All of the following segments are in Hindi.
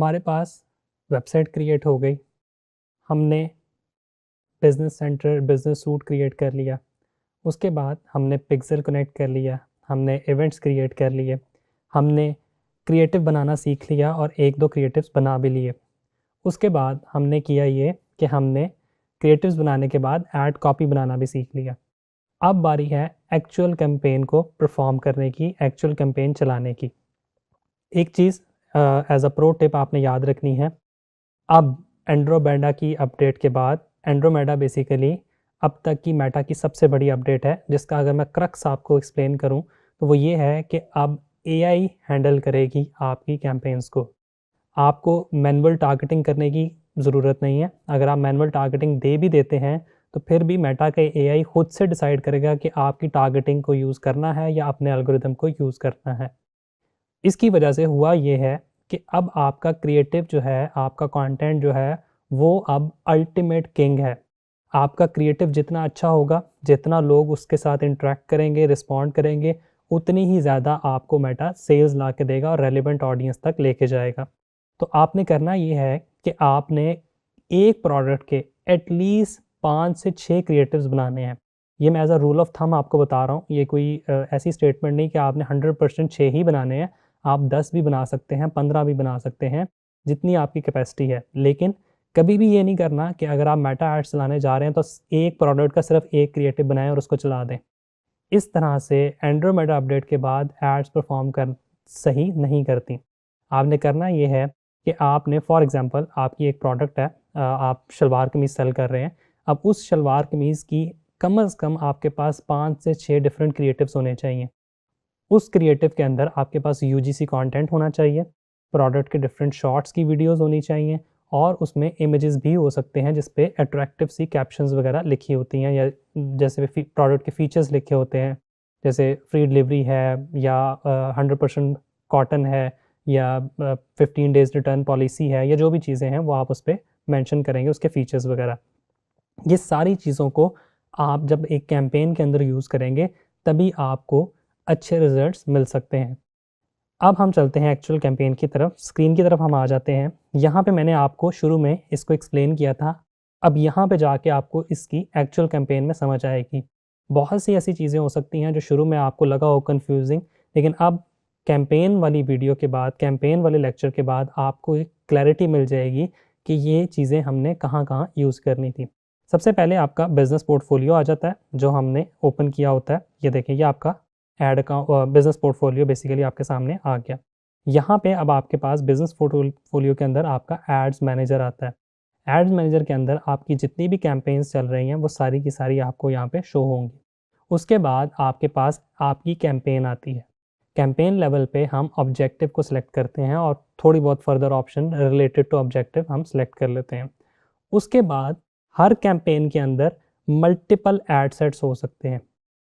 हमारे पास वेबसाइट क्रिएट हो गई, हमने business centre business suit create कर लिया, उसके बाद हमने पिक्सेल कनेक्ट कर लिया, हमने इवेंट्स क्रिएट कर लिए, हमने क्रिएटिव बनाना सीख लिया और एक दो क्रिएटिव्स बना भी लिए। उसके बाद हमने किया ये कि हमने क्रिएटिव्स बनाने के बाद ऐड कॉपी बनाना भी सीख लिया। अब बारी है एक्चुअल कैंपेन को परफॉर्म करने की, एक्चुअल कैंपेन चलाने की। एक चीज़ एज अ प्रो टिप आपने याद रखनी है, अब एंड्रोमेडा की अपडेट के बाद एंड्रोमेडा बेसिकली अब तक की मेटा की सबसे बड़ी अपडेट है, जिसका अगर मैं क्रक्स आपको एक्सप्लेन करूं तो वो ये है कि अब एआई हैंडल करेगी आपकी कैंपेन्स को। आपको मैनुअल टारगेटिंग करने की ज़रूरत नहीं है। अगर आप मैनुअल टारगेटिंग दे भी देते हैं तो फिर भी मेटा का एआई खुद से डिसाइड करेगा कि आपकी टारगेटिंग को यूज़ करना है या अपने एल्गोरिदम को यूज़ करना है। इसकी वजह से हुआ ये है कि अब आपका क्रिएटिव जो है, आपका कंटेंट जो है, वो अब अल्टीमेट किंग है। आपका क्रिएटिव जितना अच्छा होगा, जितना लोग उसके साथ इंटरेक्ट करेंगे, रिस्पॉन्ड करेंगे, उतनी ही ज़्यादा आपको मेटा सेल्स ला के देगा और रेलिवेंट ऑडियंस तक लेके जाएगा। तो आपने करना ये है कि आपने एक प्रोडक्ट के एटलीस्ट 5 से 6 क्रिएटिव्स बनाने हैं। ये मैं as a rule of thumb आपको बता रहा हूँ, ये कोई ऐसी स्टेटमेंट नहीं कि आपने 100% 6 ही बनाने हैं। आप 10 भी बना सकते हैं, 15 भी बना सकते हैं, जितनी आपकी कैपेसिटी है। लेकिन कभी भी ये नहीं करना कि अगर आप मेटा एड्स चलाने जा रहे हैं तो एक प्रोडक्ट का सिर्फ एक क्रिएटिव बनाएं और उसको चला दें। इस तरह से एंड्रोमेडा अपडेट के बाद एड्स परफॉर्म कर सही नहीं करती। आपने करना ये है कि आपने फॉर एग्जांपल आपकी एक प्रोडक्ट है, आप शलवार कमीज़ सेल कर रहे हैं। अब उस शलवार कमीज़ की कम से कम आपके पास 5 से 6 डिफरेंट क्रिएटिव्स होने चाहिए। उस क्रिएटिव के अंदर आपके पास यूजीसी कंटेंट होना चाहिए, प्रोडक्ट के डिफरेंट शॉट्स की वीडियोस होनी चाहिए और उसमें इमेजेस भी हो सकते हैं जिस पे अट्रैक्टिव सी कैप्शंस वगैरह लिखी होती हैं, या जैसे प्रोडक्ट के फीचर्स लिखे होते हैं, जैसे फ्री डिलीवरी है या 100% कॉटन है या 15 डेज रिटर्न पॉलिसी है, या जो भी चीज़ें हैं वो आप उस पर मैंशन करेंगे, उसके फीचर्स वगैरह। ये सारी चीज़ों को आप जब एक कैंपेन के अंदर यूज़ करेंगे तभी आपको अच्छे रिजल्ट्स मिल सकते हैं। अब हम चलते हैं एक्चुअल कैंपेन की तरफ, स्क्रीन की तरफ हम आ जाते हैं। यहाँ पे मैंने आपको शुरू में इसको एक्सप्लेन किया था, अब यहाँ पे जाके आपको इसकी एक्चुअल कैंपेन में समझ आएगी। बहुत सी ऐसी चीज़ें हो सकती हैं जो शुरू में आपको लगा हो कन्फ्यूजिंग, लेकिन अब कैंपेन वाली वीडियो के बाद, कैंपेन वाले लेक्चर के बाद आपको एक क्लैरिटी मिल जाएगी कि ये चीज़ें हमने कहाँ कहाँ यूज़ करनी थी। सबसे पहले आपका बिज़नेस पोर्टफोलियो आ जाता है जो हमने ओपन किया होता है। ये देखिए, ये आपका ad account business portfolio basically आपके सामने आ गया। यहाँ पे अब आपके पास बिज़नेस पोर्टफोलियो के अंदर आपका एड्स मैनेजर आता है। एड्स मैनेजर के अंदर आपकी जितनी भी कैंपेन्स चल रही हैं वो सारी की सारी आपको यहाँ पे शो होंगी। उसके बाद आपके पास आपकी कैंपेन आती है। कैंपेन लेवल पे हम ऑब्जेक्टिव को सिलेक्ट करते हैं और थोड़ी बहुत further option related to objective हम सिलेक्ट कर लेते हैं। उसके बाद हर कैंपेन के अंदर मल्टीपल एड सेट्स हो सकते हैं।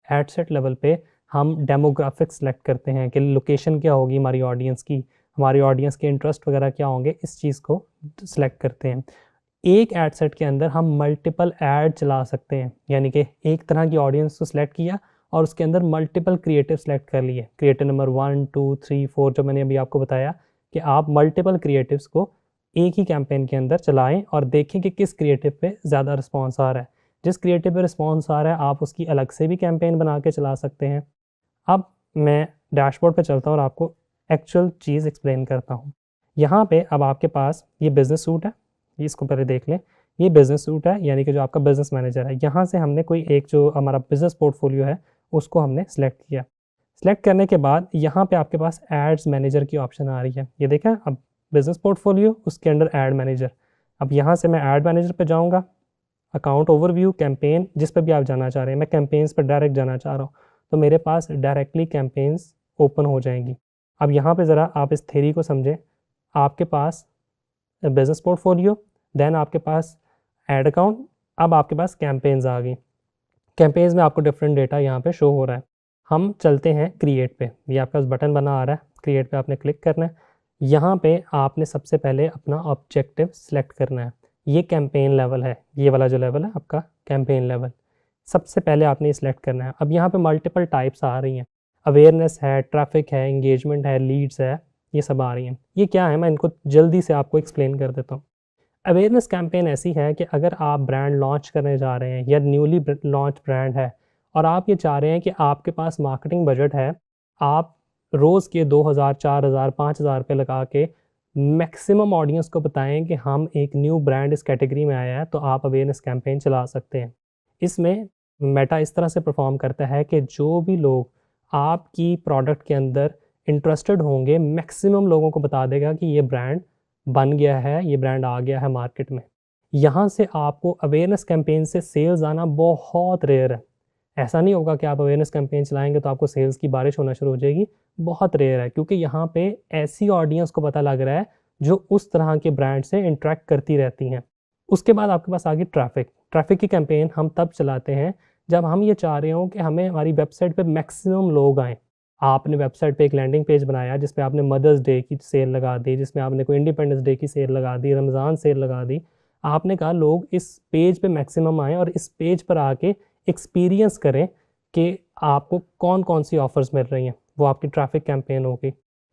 एड सेट लेवल पे हम डेमोग्राफिक्स सेलेक्ट करते हैं कि लोकेशन क्या होगी हमारी ऑडियंस की, हमारी ऑडियंस के इंटरेस्ट वगैरह क्या होंगे, इस चीज़ को सिलेक्ट करते हैं। एक एड सेट के अंदर हम मल्टीपल ऐड चला सकते हैं, यानी कि एक तरह की ऑडियंस को सिलेक्ट किया और उसके अंदर मल्टीपल क्रिएटिव सेलेक्ट कर लिए। क्रिएटिव नंबर 1, 2, 3, 4 जो मैंने अभी आपको बताया कि आप मल्टीपल क्रिएटिव्स को एक ही कैंपेन के अंदर चलाएं और देखें कि किस क्रिएटिव पे ज़्यादा रिस्पॉन्स आ रहा है। जिस क्रिएटिव पे रिस्पॉन्स आ रहा है आप उसकी अलग से भी कैंपेन बना के चला सकते हैं। अब मैं डैशबोर्ड पे चलता हूँ और आपको एक्चुअल चीज़ एक्सप्लेन करता हूँ। यहाँ पे अब आपके पास ये बिज़नेस सूट है, ये इसको पहले देख लें। ये बिज़नेस सूट है, यानी कि जो आपका बिज़नेस मैनेजर है। यहाँ से हमने कोई एक जो हमारा बिज़नेस पोर्टफोलियो है उसको हमने सेलेक्ट किया। सेलेक्ट करने के बाद यहाँ पे आपके पास एड्स मैनेजर की ऑप्शन आ रही है। ये देखें, अब बिज़नेस पोर्टफोलियो, उसके अंडर एड मैनेजर। अब यहाँ से मैं एड मैनेजर पे जाऊँगा, अकाउंट ओवरव्यू, कैंपेन, जिस पर भी आप जाना चाह रहे हैं। मैं कैंपेन्स पर डायरेक्ट जाना चाह रहा हूँ तो मेरे पास डायरेक्टली कैंपेन्स ओपन हो जाएंगी। अब यहाँ पे ज़रा आप इस थ्योरी को समझें। आपके पास बिज़नेस पोर्टफोलियो, देन आपके पास एड अकाउंट, अब आपके पास कैंपेन्स आ गई। कैंपेन्स में आपको डिफरेंट डेटा यहाँ पे शो हो रहा है। हम चलते हैं क्रिएट पे। ये आपका बटन बना आ रहा है, क्रिएट पे आपने क्लिक करना है। यहाँ पे आपने सबसे पहले अपना ऑब्जेक्टिव सेलेक्ट करना है। ये कैंपेन लेवल है, ये वाला जो लेवल है आपका कैंपेन लेवल, सबसे पहले आपने सिलेक्ट करना है। अब यहाँ पे मल्टीपल टाइप्स आ रही हैं, अवेयरनेस है, ट्रैफिक है, इंगेजमेंट है, लीड्स है, ये सब आ रही हैं। ये क्या है, मैं इनको जल्दी से आपको एक्सप्लेन कर देता हूँ। अवेयरनेस कैंपेन ऐसी है कि अगर आप ब्रांड लॉन्च करने जा रहे हैं या न्यूली लॉन्च ब्रांड है और आप ये चाह रहे हैं कि आपके पास मार्केटिंग बजट है, आप रोज़ के 2000, 4000, 5000 रुपये लगा के मैक्सिमम ऑडियंस को बताएं कि हम एक न्यू ब्रांड इस कैटेगरी में आया है, तो आप अवेयरनेस कैंपेन चला सकते हैं। इसमें मेटा इस तरह से परफॉर्म करता है कि जो भी लोग आपकी प्रोडक्ट के अंदर इंटरेस्टेड होंगे, मैक्सिमम लोगों को बता देगा कि ये ब्रांड बन गया है, ये ब्रांड आ गया है मार्केट में। यहाँ से आपको अवेयरनेस कैंपेन से सेल्स आना बहुत रेयर है। ऐसा नहीं होगा कि आप अवेयरनेस कैंपेन चलाएंगे तो आपको सेल्स की बारिश होना शुरू हो जाएगी, बहुत रेयर है, क्योंकि यहाँ पे ऐसी ऑडियंस को पता लग रहा है जो उस तरह के ब्रांड से इंटरेक्ट करती रहती हैं। उसके बाद आपके पास आ गई ट्रैफिक की कैंपेन हम तब चलाते हैं जब हम ये चाह रहे हो कि हमें हमारी वेबसाइट पे मैक्सिमम लोग आएँ। आपने वेबसाइट पे एक लैंडिंग पेज बनाया जिस पे आपने मदर्स डे की सेल लगा दी, जिसमें आपने कोई इंडिपेंडेंस डे की सेल लगा दी, रमज़ान सेल लगा दी। आपने कहा लोग इस पेज पे मैक्सिमम आएँ और इस पेज पर आके एक्सपीरियंस करें कि आपको कौन-कौन सी ऑफ़र्स मिल रही हैं, वो आपकी ट्रैफ़िक कैंपेन होगी।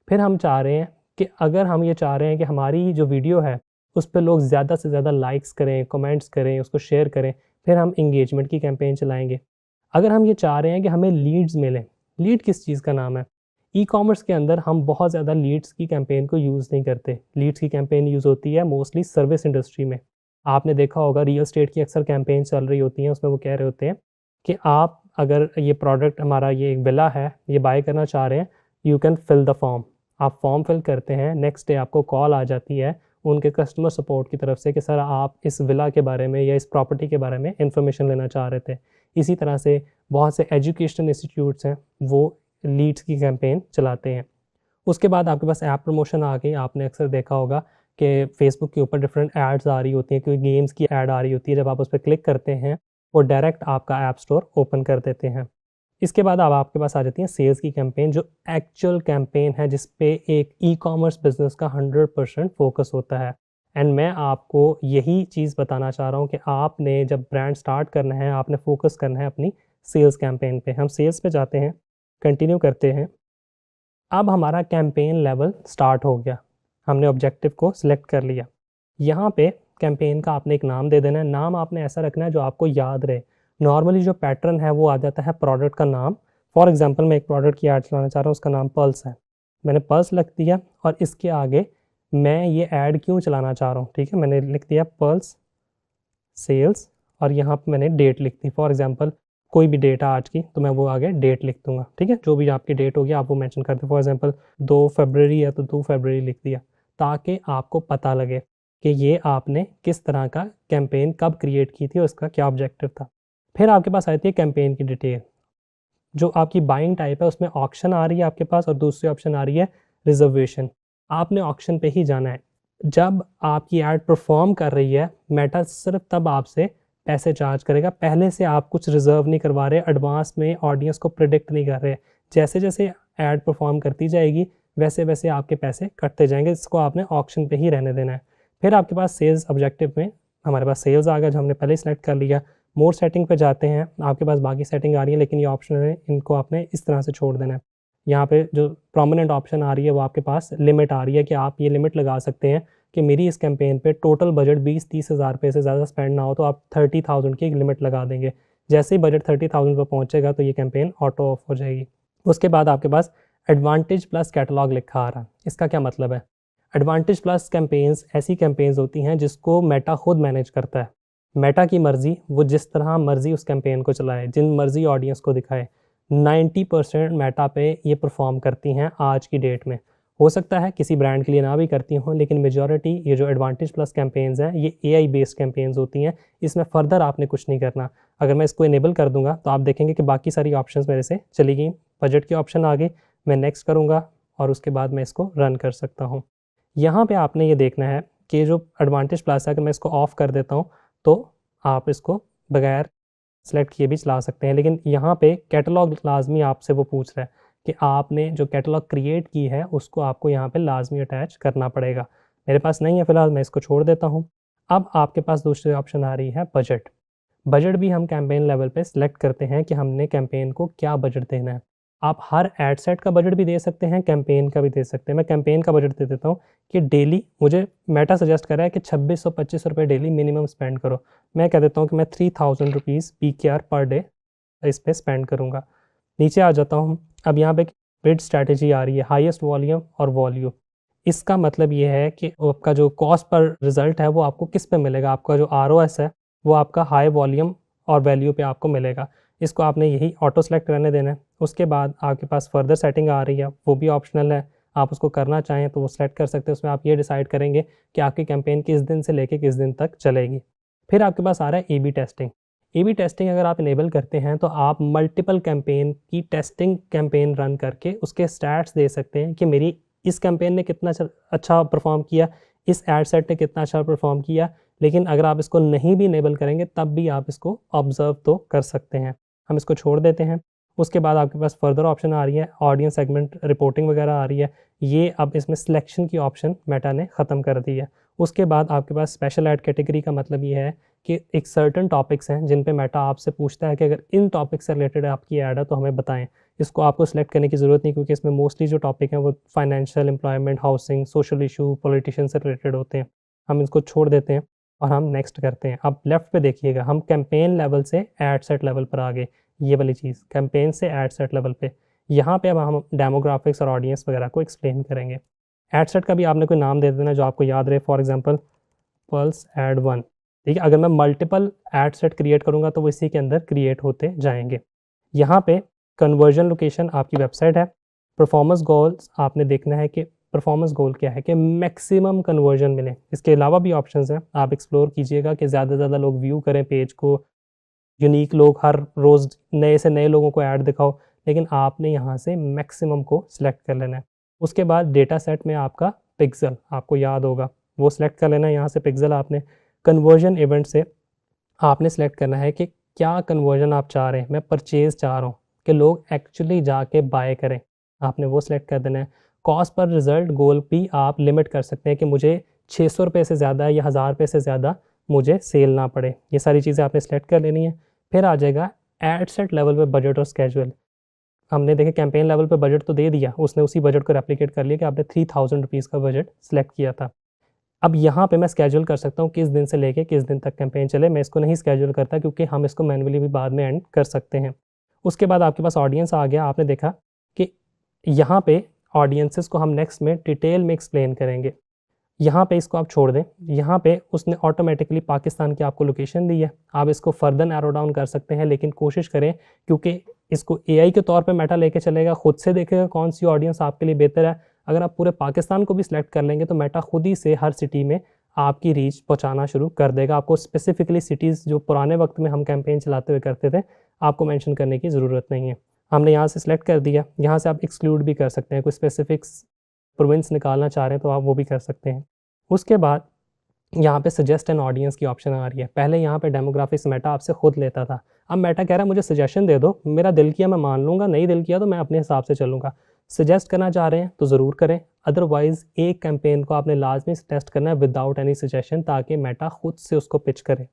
फिर हम चाह रहे हैं कि अगर हम ये चाह रहे हैं कि हमारी जो वीडियो है, उस पे लोग ज़्यादा से ज़्यादा लाइक्स करें, कमेंट्स करें, उसको शेयर करें, फिर हम एंगेजमेंट की कैंपेन चलाएँगे। अगर हम ये चाह रहे हैं कि हमें लीड्स मिलें, लीड किस चीज़ का नाम है? ई-कॉमर्स के अंदर हम बहुत ज़्यादा लीड्स की कैंपेन को यूज़ नहीं करते। लीड्स की कैंपेन यूज़ होती है मोस्टली सर्विस इंडस्ट्री में। आपने देखा होगा रियल एस्टेट की अक्सर कैंपेन चल रही होती हैं, उसमें वो कह रहे होते हैं कि आप अगर ये प्रोडक्ट हमारा ये एक विला है, ये बाय करना चाह रहे हैं, you can fill the form. आप फॉर्म फिल करते हैं, नेक्स्ट डे आपको कॉल आ जाती है उनके कस्टमर सपोर्ट की तरफ से कि सर आप इस विला के बारे में या इस प्रॉपर्टी के बारे में इन्फॉर्मेशन लेना चाह रहे थे। इसी तरह से बहुत से एजुकेशन इंस्टीट्यूट्स हैं, वो लीड्स की कैंपेन चलाते हैं। उसके बाद आपके पास ऐप प्रमोशन आ गई। आपने अक्सर देखा होगा कि फेसबुक के ऊपर डिफरेंट एड्स आ रही होती हैं, कोई गेम्स की ऐड आ रही होती है, जब आप उस पर क्लिक करते हैं वो डायरेक्ट आपका ऐप स्टोर ओपन कर देते हैं। इसके बाद अब आपके पास आ जाती है सेल्स की कैंपेन, जो एक्चुअल कैंपेन है जिस पे एक ई-कॉमर्स बिजनेस का 100% फोकस होता है। एंड मैं आपको यही चीज़ बताना चाह रहा हूँ कि आपने जब ब्रांड स्टार्ट करना है, आपने फोकस करना है अपनी सेल्स कैंपेन पे। हम सेल्स पे जाते हैं, कंटिन्यू करते हैं। अब हमारा कैंपेन लेवल स्टार्ट हो गया, हमने ऑब्जेक्टिव को सिलेक्ट कर लिया। यहाँ पे कैंपेन का आपने एक नाम दे देना है। नाम आपने ऐसा रखना है जो आपको याद रहे। नॉर्मली जो पैटर्न है वो आ जाता है प्रोडक्ट का नाम। फॉर एग्जांपल मैं एक प्रोडक्ट की ऐड चलाना चाह रहा हूँ, उसका नाम पल्स है। मैंने पल्स लिख दिया और इसके आगे मैं ये ऐड क्यों चलाना चाह रहा हूँ, ठीक है, मैंने लिख दिया पल्स सेल्स और यहाँ पर मैंने डेट लिख दी। फॉर एग्जाम्पल कोई भी डेट है आज की, तो मैं वो आगे डेट लिख दूंगा, ठीक है, जो भी आपकी डेट होगी आप वो मेंशन कर दें। फॉर एग्जांपल 2 फरवरी है तो 2 फरवरी लिख दिया, ताकि आपको पता लगे कि ये आपने किस तरह का कैंपेन कब क्रिएट की थी और उसका क्या ऑब्जेक्टिव था। फिर आपके पास आती है कैंपेन की डिटेल। जो आपकी बाइंग टाइप है उसमें ऑक्शन आ रही है आपके पास और दूसरी ऑप्शन आ रही है रिजर्वेशन। आपने ऑक्शन पे ही जाना है। जब आपकी ऐड परफॉर्म कर रही है, मेटा सिर्फ तब आपसे पैसे चार्ज करेगा। पहले से आप कुछ रिजर्व नहीं करवा रहे, एडवांस में ऑडियंस को प्रिडिक्ट नहीं कर रहे। जैसे जैसे ऐड परफॉर्म करती जाएगी वैसे वैसे आपके पैसे कटते जाएंगे। इसको आपने ऑक्शन पे ही रहने देना है। फिर आपके पास सेल्स ऑब्जेक्टिव में हमारे पास सेल्स आ गया, जो हमने पहले सेलेक्ट कर लिया। मोर सेटिंग पे जाते हैं, आपके पास बाकी सेटिंग आ रही है, लेकिन ये ऑप्शन है, इनको आपने इस तरह से छोड़ देना है। यहाँ पे जो प्रोमिनेंट ऑप्शन आ रही है वो आपके पास लिमिट आ रही है कि आप ये लिमिट लगा सकते हैं कि मेरी इस कैंपेन पे टोटल बजट 20-30 हज़ार रुपये से ज़्यादा स्पेंड ना हो, तो आप 30,000 की एक लिमिट लगा देंगे। जैसे ही बजट 30,000 पर पहुँचेगा तो ये कैंपेन ऑटो ऑफ हो जाएगी। उसके बाद आपके पास एडवांटेज प्लस कैटलॉग लिखा आ रहा है। इसका क्या मतलब है? एडवांटेज प्लस कैंपेन्स ऐसी कैंपेन्स होती हैं जिसको मेटा खुद मैनेज करता है। मेटा की मर्ज़ी, वो जिस तरह मर्ज़ी उस कैंपेन को चलाए, जिन मर्ज़ी ऑडियंस को दिखाए। 90% मेटा पे ये परफॉर्म करती हैं आज की डेट में। हो सकता है किसी ब्रांड के लिए ना भी करती हों, लेकिन मेजॉरिटी ये जो एडवांटेज प्लस कैंपेन्स हैं ये एआई बेस्ड कैंपेन्स होती हैं। इसमें फ़र्दर आपने कुछ नहीं करना। अगर मैं इसको इनेबल कर दूंगा तो आप देखेंगे कि बाकी सारी ऑप्शंस मेरे से चली गई। बजट की ऑप्शन आ गई, मैं नेक्स्ट करूँगा और उसके बाद मैं इसको रन कर सकता हूँ। यहाँ पे आपने ये देखना है कि जो एडवांटेज प्लस है, अगर मैं इसको ऑफ़ कर देता हूँ तो आप इसको बगैर सेलेक्ट किए भी चला सकते हैं। लेकिन यहाँ पे कैटलॉग लाजमी आपसे वो पूछ रहा है कि आपने जो कैटलॉग क्रिएट की है उसको आपको यहाँ पे लाजमी अटैच करना पड़ेगा। मेरे पास नहीं है फ़िलहाल, मैं इसको छोड़ देता हूँ। अब आपके पास दूसरी ऑप्शन आ रही है बजट। बजट भी हम कैंपेन लेवल पे सिलेक्ट करते हैं कि हमने कैंपेन को क्या बजट देना है। आप हर एड सेट का बजट भी दे सकते हैं, कैंपेन का भी दे सकते हैं। मैं कैंपेन का बजट दे देता हूँ कि डेली मुझे मेटा सजेस्ट कर रहा है कि 2625 रुपये डेली मिनिमम स्पेंड करो। मैं कह देता हूँ कि मैं 3000 रुपीज़ PKR पर डे इस पे स्पेंड करूँगा। नीचे आ जाता हूँ। अब यहाँ पे बिड स्ट्रैटेजी आ रही है, हाईएस्ट वॉल्यूम और वॉल्यूम। इसका मतलब ये है कि आपका जो कॉस्ट पर रिजल्ट है वो आपको किस पे मिलेगा, आपका जो ROS है वो आपका हाई वॉल्यूम और वैल्यू पे आपको मिलेगा। इसको आपने यही ऑटो सेलेक्ट करने देना है। उसके बाद आपके पास फर्दर सेटिंग आ रही है, वो भी ऑप्शनल है, आप उसको करना चाहें तो वो सेलेक्ट कर सकते हैं। उसमें आप ये डिसाइड करेंगे कि आपकी कैंपेन किस दिन से लेके किस दिन तक चलेगी। फिर आपके पास आ रहा है A/B टेस्टिंग। A/B टेस्टिंग अगर आप इनेबल करते हैं तो आप मल्टीपल कैंपेन की टेस्टिंग कैंपेन रन करके उसके स्टैट्स दे सकते हैं कि मेरी इस कैंपेन ने कितना अच्छा परफॉर्म किया, इस एड सेट ने कितना अच्छा परफॉर्म किया। लेकिन अगर आप इसको नहीं भी इनेबल करेंगे तब भी आप इसको ऑब्जर्व तो कर सकते हैं। हम इसको छोड़ देते हैं। उसके बाद आपके पास फर्दर ऑप्शन आ रही है, ऑडियंस सेगमेंट रिपोर्टिंग वगैरह आ रही है। ये अब इसमें सिलेक्शन की ऑप्शन मेटा ने ख़त्म कर दी है। उसके बाद आपके पास स्पेशल ऐड कैटेगरी का मतलब ये है कि एक सर्टन टॉपिक्स हैं जिन पे मेटा आपसे पूछता है कि अगर इन टॉपिक से रिलेटेड आपकी ऐड है तो हमें बताएं। इसको आपको सिलेक्ट करने की ज़रूरत नहीं, क्योंकि इसमें मोस्टली जो टॉपिक हैं वो financial, employment, housing, social issue, politician से रिलेटेड होते हैं। हम इसको छोड़ देते हैं और हम नेक्स्ट करते हैं। अब लेफ्ट पे देखिएगा, हम कैंपेन लेवल से एड सेट लेवल पर आ गए। ये वाली चीज़ कैंपेन से एड सेट लेवल पे, यहाँ पे अब हम डेमोग्राफिक्स और ऑडियंस वगैरह को एक्सप्लेन करेंगे। एड सेट का भी आपने कोई नाम दे देना जो आपको याद रहे। फॉर एग्जांपल पल्स एड 1, ठीक है। अगर मैं मल्टीपल एड सेट क्रिएट करूँगा तो वो इसी के अंदर क्रिएट होते जाएंगे। यहाँ पे कन्वर्जन लोकेशन आपकी वेबसाइट है। परफॉर्मेंस गोल्स आपने देखना है कि परफॉर्मेंस गोल क्या है कि मैक्सिमम कन्वर्जन मिले। इसके अलावा भी ऑप्शंस हैं, आप एक्सप्लोर कीजिएगा कि ज़्यादा से ज़्यादा लोग व्यू करें पेज को, यूनिक लोग हर रोज़ नए से नए लोगों को ऐड दिखाओ। लेकिन आपने यहाँ से मैक्सिमम को सिलेक्ट कर लेना है। उसके बाद डेटा सेट में आपका पिक्सल आपको याद होगा, वो सिलेक्ट कर लेना है। यहाँ से पिक्सल आपने कन्वर्जन इवेंट से आपने सेलेक्ट करना है कि क्या कन्वर्जन आप चाह रहे हैं। मैं परचेज़ चाह रहा हूँ कि लोग एक्चुअली जाके बाय करें, आपने वो सिलेक्ट कर देना है। कॉस्ट पर रिज़ल्ट गोल भी आप लिमिट कर सकते हैं कि मुझे 600 रुपये से ज़्यादा या 1000 रुपये से ज़्यादा मुझे सेल ना पड़े। ये सारी चीज़ें आपने सेलेक्ट कर लेनी है। फिर आ जाएगा एड सेट लेवल पे बजट और स्केड्यूल। हमने देखे कैंपेन लेवल पे बजट तो दे दिया, उसने उसी बजट को रेप्लिकेट कर लिया कि आपने 3000 रुपीज़ का बजट सेलेक्ट किया था। अब यहाँ पे मैं स्केड्यूल कर सकता हूँ किस दिन से लेके किस दिन तक कैंपेन चले। मैं इसको नहीं स्केड्यूल करता क्योंकि हम इसको मैन्युअली भी बाद में एंड कर सकते हैं। उसके बाद आपके पास ऑडियंस आ गया। आपने देखा कि यहाँ पे ऑडियंसेस को हम नेक्स्ट में डिटेल में एक्सप्लेन करेंगे। यहाँ पे इसको आप छोड़ दें। यहाँ पे उसने ऑटोमेटिकली पाकिस्तान की आपको लोकेशन दी है। आप इसको फर्दर नैरो डाउन कर सकते हैं, लेकिन कोशिश करें, क्योंकि इसको AI के तौर पे मेटा लेके चलेगा, खुद से देखेगा कौन सी ऑडियंस आपके लिए बेहतर है। अगर आप पूरे पाकिस्तान को भी सिलेक्ट कर लेंगे तो मेटा खुद ही से हर सिटी में आपकी रीच पहुँचाना शुरू कर देगा। आपको स्पेसिफिकली सिटीज़ जो पुराने वक्त में हम कैंपेन चलाते हुए करते थे, आपको मैंशन करने की ज़रूरत नहीं है। हमने यहाँ से सिलेक्ट कर दिया। यहाँ से आप एक्सक्लूड भी कर सकते हैं, कोई स्पेसिफिक्स प्रोविंस निकालना चाह रहे हैं तो आप वो भी कर सकते हैं। उसके बाद यहाँ पे सजेस्ट एन ऑडियंस की ऑप्शन आ रही है। पहले यहाँ पे डेमोग्राफिक्स मेटा आपसे खुद लेता था, अब मेटा कह रहा है मुझे सजेशन दे दो, मेरा दिल किया मैं मान लूँगा, नहीं दिल किया तो मैं अपने हिसाब से चलूँगा। सजेस्ट करना चाह रहे हैं तो ज़रूर करें, अदरवाइज़ एक कैंपेन को आपने लाजमी टेस्ट करना है विदाउट एनी सजेशन, ताकि मेटा खुद से उसको पिच करे।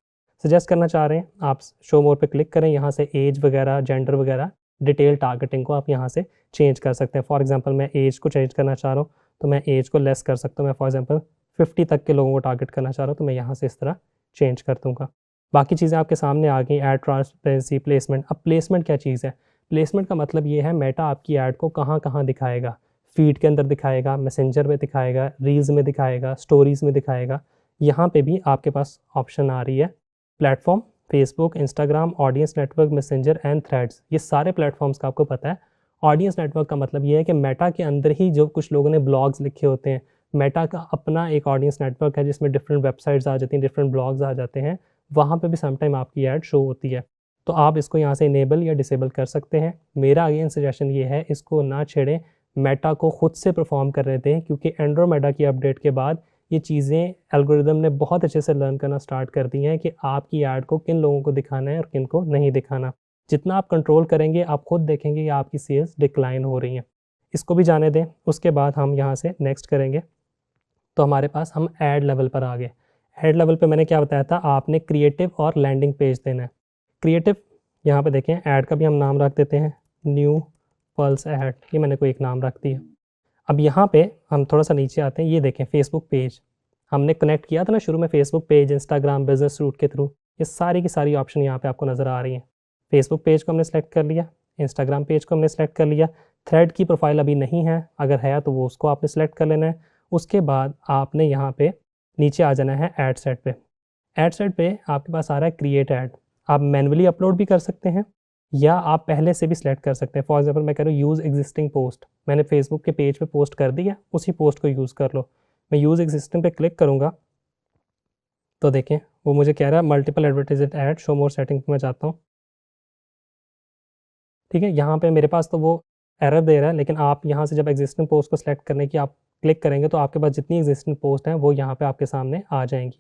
सजेस्ट करना चाह रहे हैं, आप शो मोर पे क्लिक करें। यहाँ से एज वगैरह, जेंडर वगैरह, डिटेल टारगेटिंग को आप यहाँ से चेंज कर सकते हैं। फॉर एग्जांपल मैं एज को चेंज करना चाह रहा हूँ तो मैं एज को लेस कर सकता हूँ। मैं फॉर एग्जांपल 50 तक के लोगों को टारगेट करना चाह रहा हूँ तो मैं यहाँ से इस तरह चेंज कर दूँगा। बाकी चीज़ें आपके सामने आ गई। Add transparency, placement. अब प्लेसमेंट क्या चीज़ है? प्लेसमेंट का मतलब ये है मेटा आपकी ऐड को कहाँ कहाँ दिखाएगा। फीड के अंदर दिखाएगा, मैसेंजर में दिखाएगा, रील्स में दिखाएगा, स्टोरीज़ में दिखाएगा। यहाँ पे भी आपके पास ऑप्शन आ रही है platform, Facebook, Instagram, audience network, messenger and threads. ये सारे प्लेटफॉर्म्स का आपको पता है। ऑडियंस नेटवर्क का मतलब ये है कि मेटा के अंदर ही जो कुछ लोगों ने ब्लॉग्स लिखे होते हैं, मेटा का अपना एक ऑडियंस नेटवर्क है जिसमें डिफरेंट वेबसाइट्स आ जाती हैं, डिफरेंट ब्लॉग्स आ जाते हैं, वहाँ पे भी समटाइम आपकी ऐड शो होती है। तो आप इसको यहाँ से इनेबल या डिसेबल कर सकते हैं। मेरा अगेन सजेशन ये है, इसको ना छेड़ें, मेटा को खुद से परफॉर्म कर रहे थे, क्योंकि एंड्रोमेडा की अपडेट के बाद ये चीज़ें एल्गोरिदम ने बहुत अच्छे से लर्न करना स्टार्ट कर दी हैं कि आपकी ऐड को किन लोगों को दिखाना है और किन को नहीं दिखाना। जितना आप कंट्रोल करेंगे, आप खुद देखेंगे कि आपकी सेल्स डिक्लाइन हो रही हैं। इसको भी जाने दें। उसके बाद हम यहाँ से नेक्स्ट करेंगे तो हमारे पास हम ऐड लेवल पर आ गए। ऐड लेवल पे मैंने क्या बताया था, आपने क्रिएटिव और लैंडिंग पेज देना है। क्रिएटिव यहाँ पे देखें, ऐड का भी हम नाम रख देते हैं न्यू पल्स ऐड, ये मैंने कोई एक नाम रख दिया। अब यहाँ पे हम थोड़ा सा नीचे आते हैं, ये देखें फेसबुक पेज हमने कनेक्ट किया था ना शुरू में, Facebook page, Instagram, business suit के थ्रू, ये सारी की सारी ऑप्शन यहाँ पे आपको नज़र आ रही हैं। फेसबुक पेज को हमने सेलेक्ट कर लिया, इंस्टाग्राम पेज को हमने सेलेक्ट कर लिया, थ्रेड की प्रोफाइल अभी नहीं है, अगर है तो वो उसको आपने सेलेक्ट कर लेना है। उसके बाद आपने यहाँ पे नीचे आ जाना है ऐड सेट पे। ऐड सेट पे आपके पास आ रहा है क्रिएट ऐड, आप मैनुअली अपलोड भी कर सकते हैं या आप पहले से भी सिलेक्ट कर सकते हैं। फॉर एग्जांपल मैं कह रहा हूँ यूज़ एग्जिस्टिंग पोस्ट, मैंने फेसबुक के पेज पे पोस्ट कर दिया, उसी पोस्ट को यूज़ कर लो। मैं यूज़ एग्जिस्टिंग पे क्लिक करूँगा तो देखें वो मुझे कह रहा है मल्टीपल एडवर्टाइज्ड ऐड, शो मोर सेटिंग पे मैं जाता हूँ। ठीक है, यहाँ पे मेरे पास तो वो एरर दे रहा है, लेकिन आप यहाँ से जब एग्जिस्टिंग पोस्ट को सिलेक्ट करने की आप क्लिक करेंगे तो आपके पास जितनी एग्जिस्टिंग पोस्ट हैं वो यहाँ पे आपके सामने आ जाएंगी।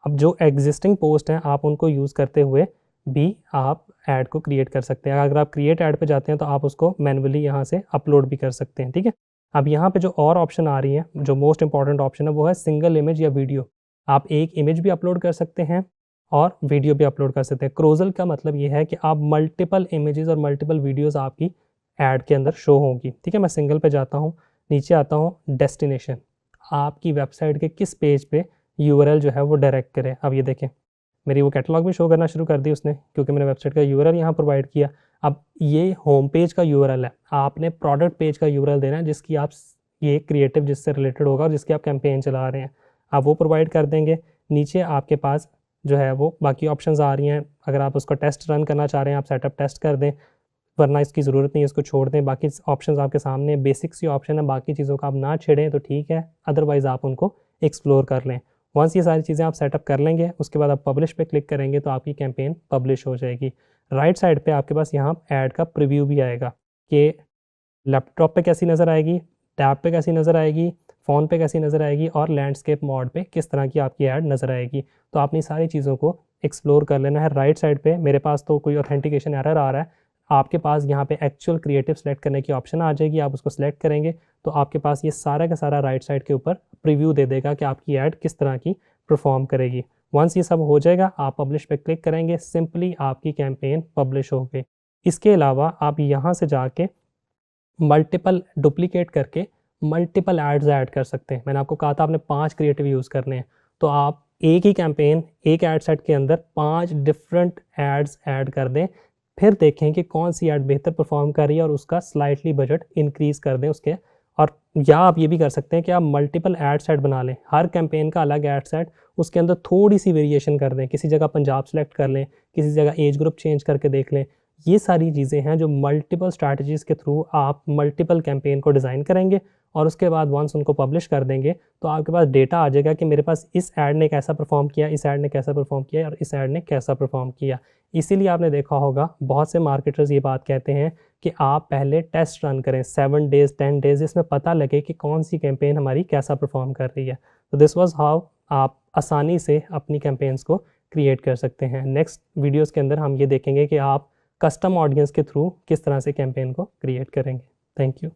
अब जो एग्जिस्टिंग पोस्ट हैं आप उनको यूज़ करते हुए भी आप ऐड को क्रिएट कर सकते हैं। अगर आप क्रिएट ऐड पे जाते हैं तो आप उसको मैनुअली यहाँ से अपलोड भी कर सकते हैं। ठीक है, अब यहाँ पे जो और ऑप्शन आ रही है, जो मोस्ट इंपॉर्टेंट ऑप्शन है वो है सिंगल इमेज या वीडियो। आप एक इमेज भी अपलोड कर सकते हैं और वीडियो भी अपलोड कर सकते हैं। क्रोजल का मतलब ये है कि आप मल्टीपल इमेजेस और मल्टीपल वीडियोस आपकी ऐड के अंदर शो होंगी। ठीक है, मैं सिंगल पे जाता हूँ, नीचे आता हूँ, डेस्टिनेशन, आपकी वेबसाइट के किस पेज पे यूआरएल जो है वो डायरेक्ट करे। अब ये देखें मेरी वो कैटलॉग भी शो करना शुरू कर दी उसने, क्योंकि मैंने वेबसाइट का यूआरएल यहाँ प्रोवाइड किया। अब ये होम पेज का यूआरएल है, आपने प्रोडक्ट पेज का यूआरएल देना है जिसकी आप ये क्रिएटिव जिससे रिलेटेड होगा और जिसकी आप कैंपेन चला रहे हैं, आप वो प्रोवाइड कर देंगे। नीचे आपके पास जो है वो बाकी ऑप्शंस आ रही हैं, अगर आप उसको टेस्ट रन करना चाह रहे हैं आप सेटअप टेस्ट कर दें, वरना इसकी ज़रूरत नहीं है, इसको छोड़ दें। बाकी ऑप्शंस आपके सामने बेसिक सी ऑप्शन है, बाकी चीज़ों का आप ना छेड़ें तो ठीक है, अदरवाइज़ आप उनको एक्सप्लोर कर लें। वंस ये सारी चीज़ें आप सेटअप कर लेंगे उसके बाद आप पब्लिश पे क्लिक करेंगे तो आपकी कैंपेन पब्लिश हो जाएगी। राइट साइड पे आपके पास यहाँ ऐड का प्रीव्यू भी आएगा कि लैपटॉप पे कैसी नज़र आएगी, टैब पे कैसी नज़र आएगी, फ़ोन पे कैसी नज़र आएगी और लैंडस्केप मोड पे किस तरह की आपकी ऐड नज़र आएगी। तो आपने सारी चीज़ों को एक्सप्लोर कर लेना है। राइट साइड पे मेरे पास तो कोई ऑथेंटिकेशन एरर आ रहा है, आपके पास यहाँ पे एक्चुअल क्रिएटिव सेलेक्ट करने की ऑप्शन आ जाएगी, आप उसको सेलेक्ट करेंगे तो आपके पास ये सारा का सारा राइट साइड के ऊपर प्रीव्यू दे देगा कि आपकी ऐड किस तरह की परफॉर्म करेगी। वंस ये सब हो जाएगा आप पब्लिश पे क्लिक करेंगे, सिंपली आपकी कैंपेन पब्लिश हो गई। इसके अलावा आप यहाँ से जाके मल्टीपल डुप्लीकेट करके मल्टीपल एड्स ऐड कर सकते हैं। मैंने आपको कहा था आपने 5 क्रिएटिव यूज़ करने हैं, तो आप एक ही कैंपेन एक एड सेट के अंदर 5 डिफरेंट एड्स ऐड कर दें, फिर देखें कि कौन सी ऐड बेहतर परफॉर्म कर रही है और उसका स्लाइटली बजट इंक्रीज़ कर दें उसके। और या आप ये भी कर सकते हैं कि आप मल्टीपल एड सेट बना लें, हर कैंपेन का अलग एड सेट, उसके अंदर थोड़ी सी वेरिएशन कर दें, किसी जगह पंजाब सेलेक्ट कर लें, किसी जगह एज ग्रुप चेंज करके देख लें। ये सारी चीज़ें हैं जो मल्टीपल स्ट्रैटेजीज़ के थ्रू आप मल्टीपल कैंपेन को डिज़ाइन करेंगे और उसके बाद वंस उनको पब्लिश कर देंगे तो आपके पास डेटा आ जाएगा कि मेरे पास इस ऐड ने कैसा परफॉर्म किया, इस ऐड ने कैसा परफॉर्म किया और इस ऐड ने कैसा परफॉर्म किया। इसीलिए आपने देखा होगा बहुत से मार्केटर्स ये बात कहते हैं कि आप पहले टेस्ट रन करें 7 डेज़ 10 डेज़, जिसमें पता लगे कि कौन सी कैंपेन हमारी कैसा परफॉर्म कर रही है। तो दिस वाज हाउ आप आसानी से अपनी कैंपेन्स को क्रिएट कर सकते हैं। नेक्स्ट वीडियोज़ के अंदर हम ये देखेंगे कि आप कस्टम ऑडियंस के थ्रू किस तरह से कैंपेन को क्रिएट करेंगे। Thank you.